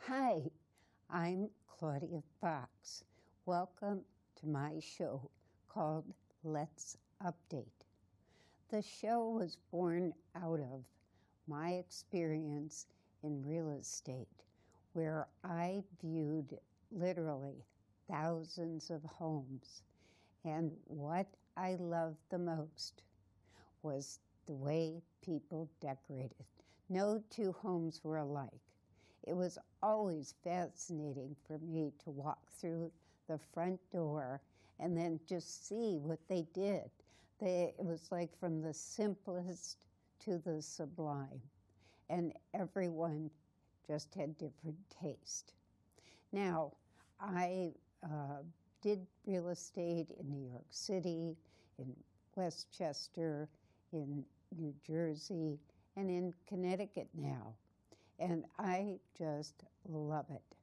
Hi, I'm Claudia Fox. Welcome to my show called Let's Update. The show was born out of my experience in real estate, where I viewed literally thousands of homes. And what I loved the most was the way people decorated. No two homes were alike. It was always fascinating for me to walk through the front door and then just see what they did. It was like from the simplest to the sublime, and everyone just had different taste. Now, I did real estate in New York City, in Westchester, in New Jersey, and in Connecticut now. And I just love it.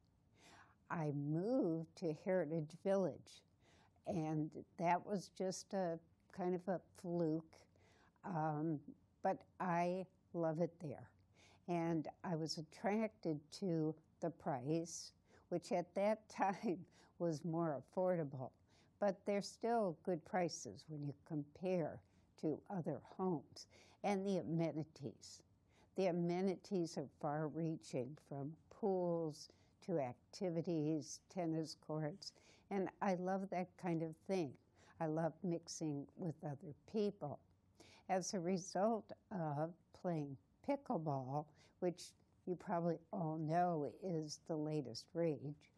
I moved to Heritage Village, and that was just a kind of a fluke, but I love it there. And I was attracted to the price, which at that time was more affordable, but they're still good prices when you compare to other homes, and the amenities. The amenities are far-reaching, from pools to activities, tennis courts, and I love that kind of thing. I love mixing with other people. As a result of playing pickleball, which you probably all know is the latest rage,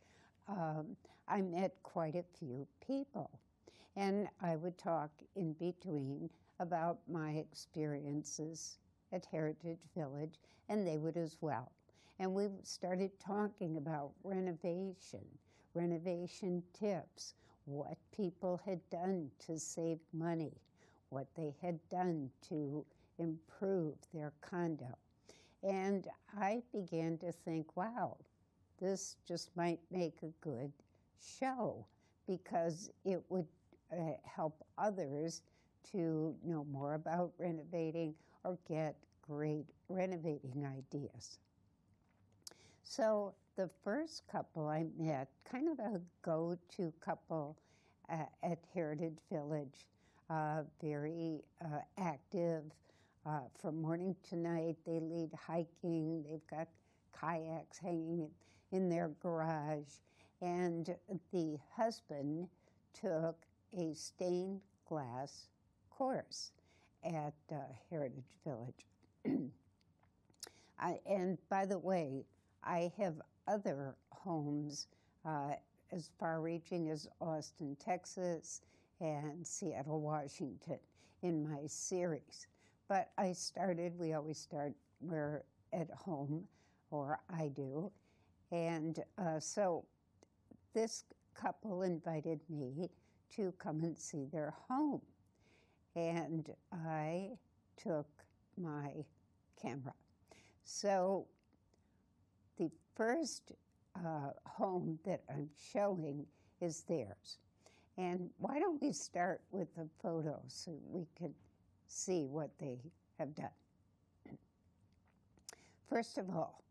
I met quite a few people. And I would talk in between about my experiences at Heritage Village, and they would as well. And we started talking about renovation tips, what people had done to save money, what they had done to improve their condo. And I began to think, wow, this just might make a good show, because it would help others to know more about renovating or get great renovating ideas. So the first couple I met, kind of a go-to couple at Heritage Village, very active. From morning to night, they lead hiking. They've got kayaks hanging in their garage. And the husband took a stained glass course at Heritage Village. And by the way, I have other homes as far-reaching as Austin, Texas, and Seattle, Washington in my series. But we always start, we're at home, or I do. And so this couple invited me to come and see their home. And I took my camera. So the first home that I'm showing is theirs. And why don't we start with the photos so we can see what they have done. First of all,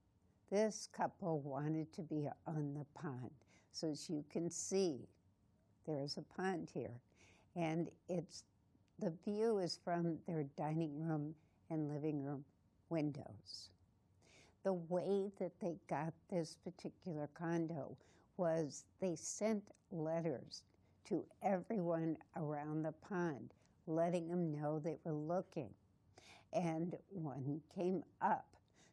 this couple wanted to be on the pond. So as you can see, there's a pond here. And the view is from their dining room and living room windows. The way that they got this particular condo was they sent letters to everyone around the pond, letting them know they were looking. And one came up.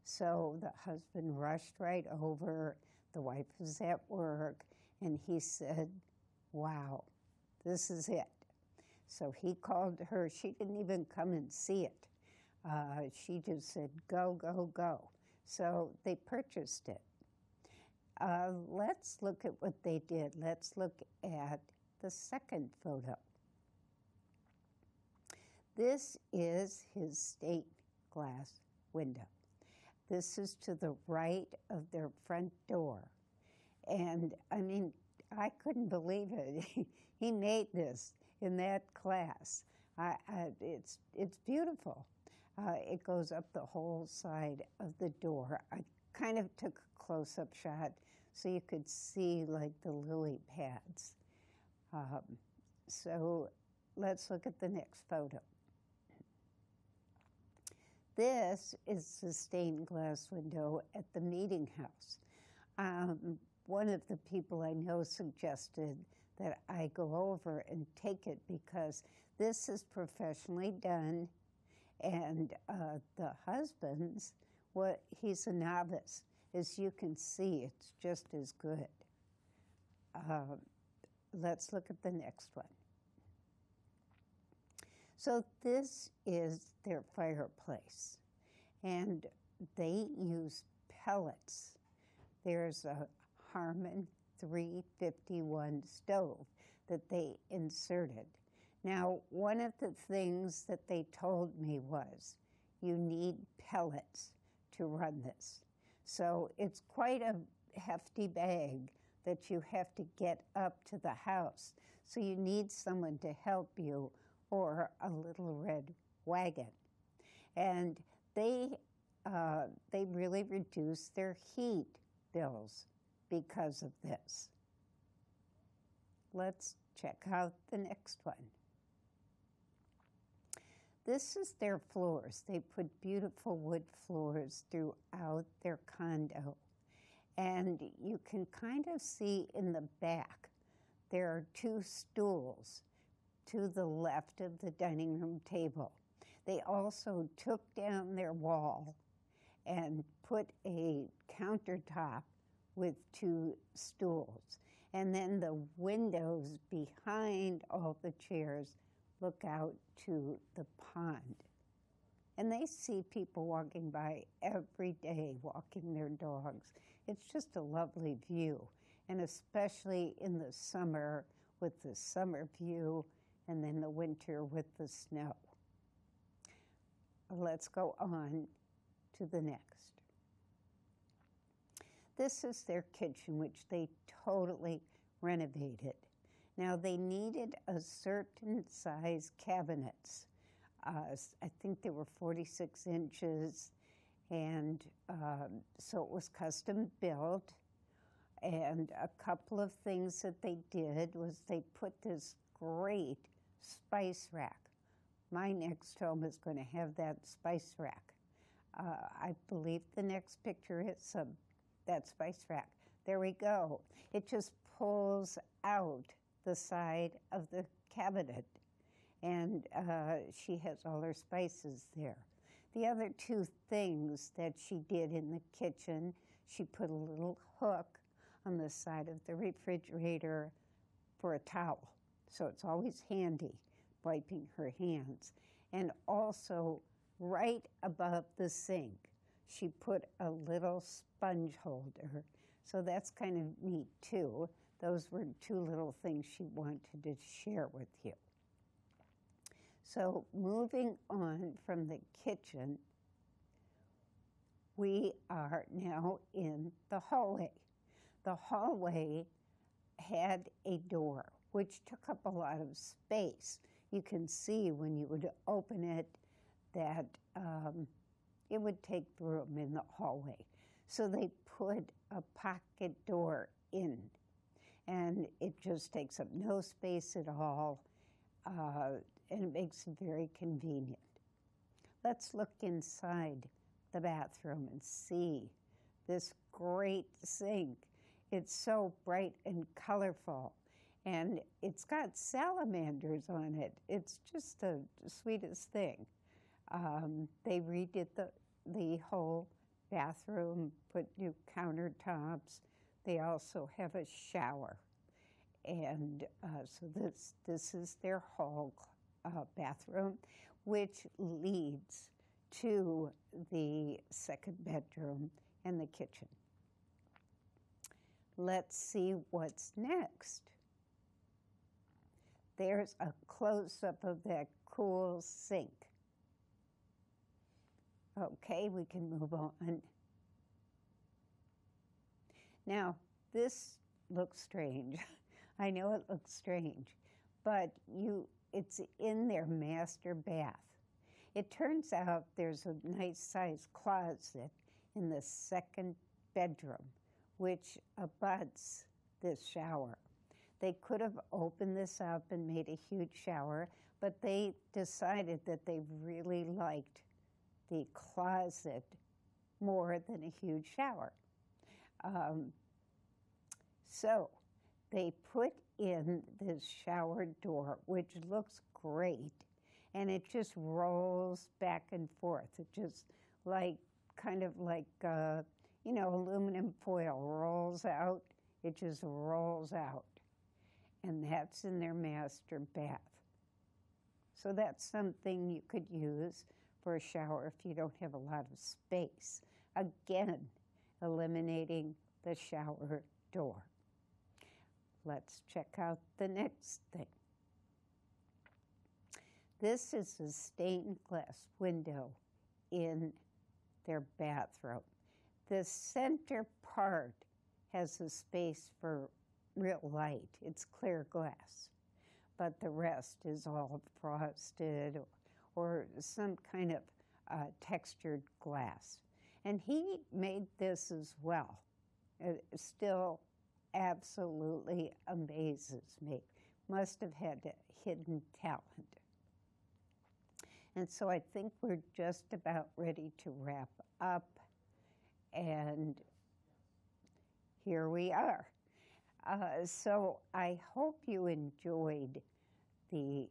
So the husband rushed right over. The wife was at work, and he said, wow, this is it. So he called her. She didn't even come and see it. She just said, go, go, go. So they purchased it. Let's look at what they did. Let's look at the second photo. This is his stained glass window. This is to the right of their front door. And I mean, I couldn't believe it. He made this in that class. It's beautiful. It goes up the whole side of the door. I kind of took a close-up shot so you could see like the lily pads. So let's look at the next photo. This is the stained glass window at the meeting house. One of the people I know suggested that I go over and take it because this is professionally done, and the husband's, he's a novice. As you can see, it's just as good. Let's look at the next one. So this is their fireplace, and they use pellets. There's a Harmon 351 stove that they inserted. Now, one of the things that they told me was, you need pellets to run this. So it's quite a hefty bag that you have to get up to the house. So you need someone to help you, or a little red wagon. And they really reduce their heat bills because of this. Let's check out the next one. This is their floors. They put beautiful wood floors throughout their condo. And you can kind of see in the back, there are 2 stools to the left of the dining room table. They also took down their wall and put a countertop with 2 stools. And then the windows behind all the chairs look out to the pond. And they see people walking by every day, walking their dogs. It's just a lovely view, and especially in the summer with the summer view, and then the winter with the snow. Let's go on to the next. This is their kitchen, which they totally renovated. Now, they needed a certain size cabinets. I think they were 46 inches, and so it was custom built. And a couple of things that they did was they put this great spice rack. My next home is going to have that spice rack. I believe the next picture is that spice rack. There we go. It just pulls out the side of the cabinet, and she has all her spices there. The other 2 things that she did in the kitchen, she put a little hook on the side of the refrigerator for a towel. So it's always handy wiping her hands. And also, right above the sink, she put a little sponge holder. So that's kind of neat too. Those were 2 little things she wanted to share with you. So moving on from the kitchen, we are now in the hallway. The hallway had a door, which took up a lot of space. You can see when you would open it that it would take room in the hallway. So they put a pocket door in, and it just takes up no space at all, and it makes it very convenient. Let's look inside the bathroom and see this great sink. It's so bright and colorful, and it's got salamanders on it. It's just the sweetest thing. They redid the whole bathroom, put new countertops. They also have a shower. And so this is their hall bathroom, which leads to the 2nd bedroom and the kitchen. Let's see what's next. There's a close-up of that cool sink. Okay, we can move on. Now, this looks strange. I know it looks strange, but it's in their master bath. It turns out there's a nice sized closet in the second bedroom, which abuts this shower. They could have opened this up and made a huge shower, but they decided that they really liked the closet more than a huge shower. So they put in this shower door, which looks great, and it just rolls back and forth. It just kind of like aluminum foil rolls out. It just rolls out, and that's in their master bath. So that's something you could use for a shower if you don't have a lot of space. Again, eliminating the shower door. Let's check out the next thing. This is a stained glass window in their bathroom. The center part has a space for real light. It's clear glass, but the rest is all frosted or some kind of textured glass. And he made this as well. It still absolutely amazes me. Must have had a hidden talent. And so I think we're just about ready to wrap up. And here we are. So I hope you enjoyed the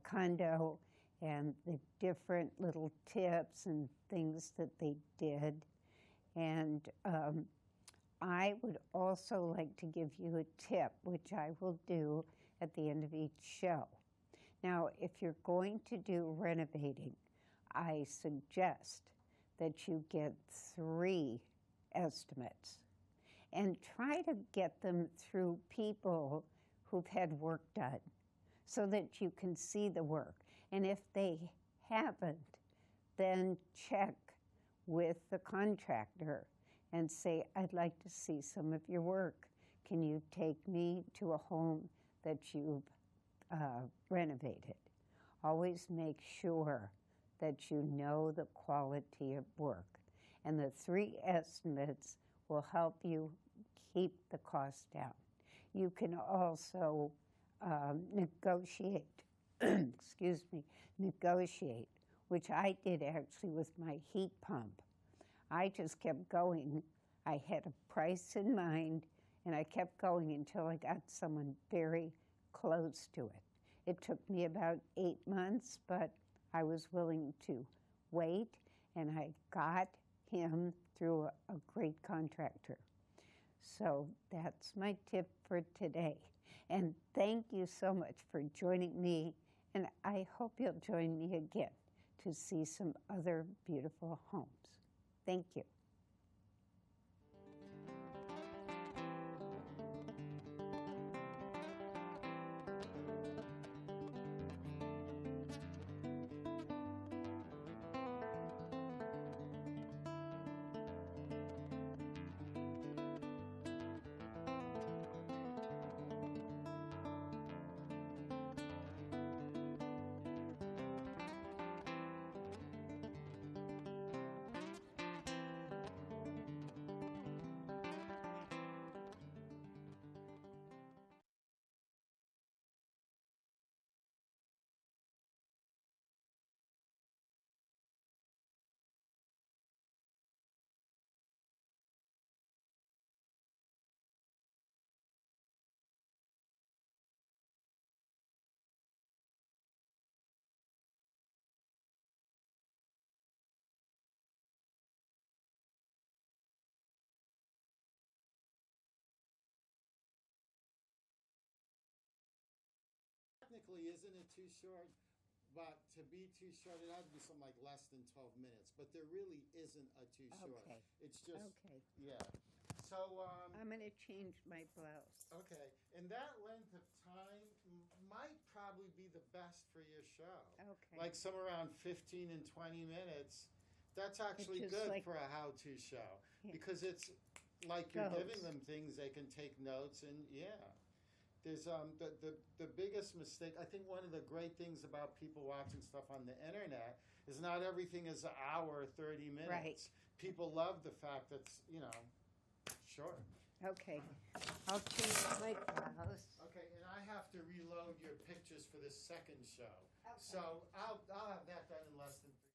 condo and the different little tips and things that they did. And I would also like to give you a tip, which I will do at the end of each show. Now, if you're going to do renovating, I suggest that you get 3 estimates and try to get them through people who've had work done so that you can see the work. And if they haven't, then check with the contractor and say, I'd like to see some of your work. Can you take me to a home that you've renovated? Always make sure that you know the quality of work. And the 3 estimates will help you keep the cost down. You can also negotiate, negotiate, which I did actually with my heat pump. I just kept going. I had a price in mind, and I kept going until I got someone very close to it. It took me about 8 months, but I was willing to wait, and I got him through a great contractor. So that's my tip for today. And thank you so much for joining me, and I hope you'll join me again to see some other beautiful homes. Thank you. Technically, isn't it too short? But to be too short, it had to be something like less than 12 minutes. But there really isn't a too short. Okay. It's just, Okay. yeah. So, I'm going to change my blouse. okay. And that length of time might probably be the best for your show. Okay. Like somewhere around 15 and 20 minutes. That's actually good for a how-to show. Yeah. Because it's like you're Goes. giving them things they can take notes and, yeah. There's the biggest mistake. I think one of the great things about people watching stuff on the internet is not everything is an hour or 30 minutes. Right. People love the fact that's, short. Okay, I'll change my blouse. Okay, and I have to reload your pictures for the second show. Okay. So I'll have that done in less than 3